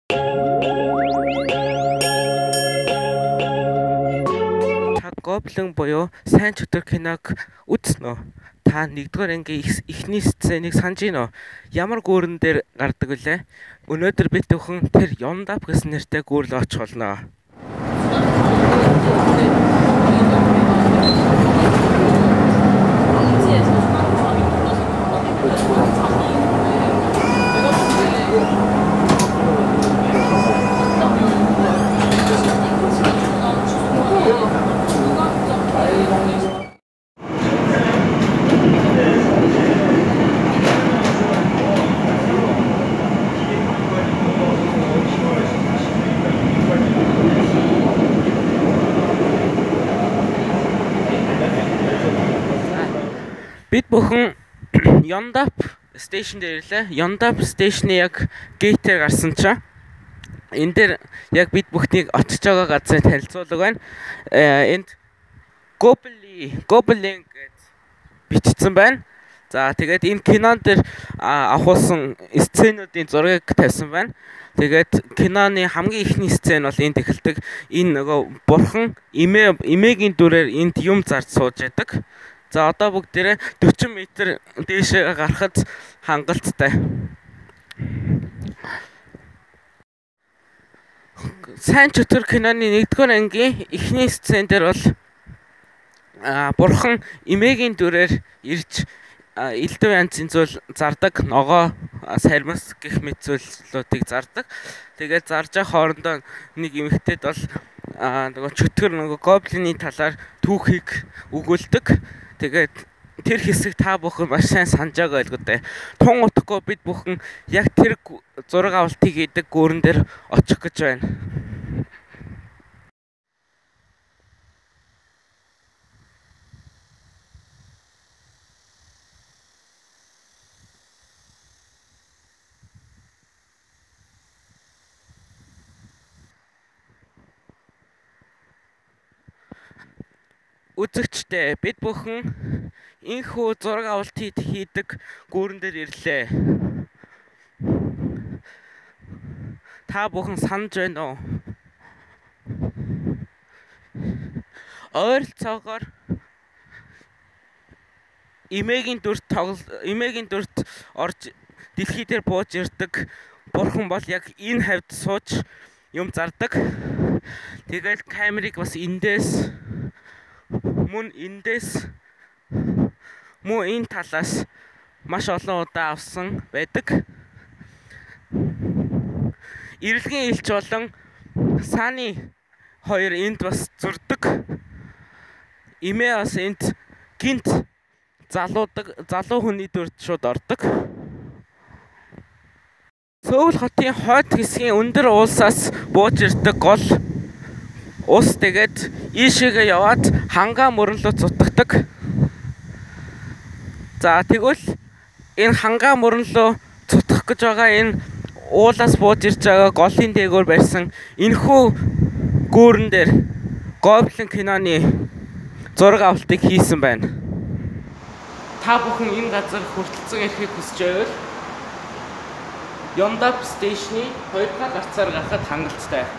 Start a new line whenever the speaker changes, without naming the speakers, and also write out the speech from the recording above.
Та Гоблин буюу сайн чөтгөр киног үзсэн үү? Та нэгдүгээр ангийн эхний сценыг санаж гин үү? Ямар гүүрэн дээр гардаг вүлээ? Өнөөдөр бид бүхэн тэр Yondap гэсэн нэртэй гүүрэл очих болно. Бид бүхэн Yondap station дээр ирлээ. Yondap station-ы яг гейтээр гарсан чинь энэ дээр яг бид бүхнийг очиж байгаа газрын танилцуулга байна. Энд Goblin гэж бичсэн байна. За тэгээд энэ кинон дээр авахулсан сценүүдийн зургийг тавьсан байна. Тэгээд киноны хамгийн ихний сцен бол энд эхэлдэг. Энэ нөгөө бурхан эмээгийн дүрээр энд юм зарж сууж байдаг. За одоо бүгдээрээ 40 м дээшээ гарахад хангалттай. Сайн чөтгөр киноны 1-р ангийн эхний сцен дээр бол бурхан эмээгийн дүрээр ирж элдв янзын зүйл зардаг, ногоо, сармас гэх мэт зүйлүүдийг зардаг. Тэгээд зарж байгаа хоорондоо нэг эмэгтэйд бол нөгөө чөтгөр нөгөө гоблины талаар түүхийг өгүүлдэг. Тэгээд тэр хэсэг та бүхэн маш сайн санаж байгаа байлгүй дээ. Тун утгагүй бид бүхэн яг тэр зураг авалтыг хийдэг гүүрэн дээр очих гэж байна. Үзэгчдээ бид бүхэн энэхүү зураг авалт хийдэг гүүрэн дээр ирлээ. Та бүхэн санаж байна уу? Ойролцоогоор эмээгийн дүрт орж дэлхий дээр бууж ирдэг бурхан бол яг энэ хавьд сууж юм зардаг. Тэгээд камерыг бас эндээс мөн энэ талаас маш олон удаа авсан байдаг. Ирэлгийн элч болон Саны хоёр энд бас зурдаг. Эмээ бас энд гинт залуу хүний дүрд шууд ордог. Сөүл хотын хойд хэсгийн өндөр уулсаас бууж ирдэг гол ус тэгээд ийшээгээ яваад хангаа мөрөн рүү цутагдаг. За тэгвэл энэ хангаа мөрөн рүү цутгах гэж байгаа энэ уулаас бууж ирж байгаа голын дээгүүр барьсан энэхүү гүүрэн дээр Goblin киноны зураг авалтыг хийсэн байна. Та бүхэн энэ газар хүртэлцэн ирэхийг хүсэж байвал Yondap station-ы 2 дахь гарцаар гарахад хангалттай.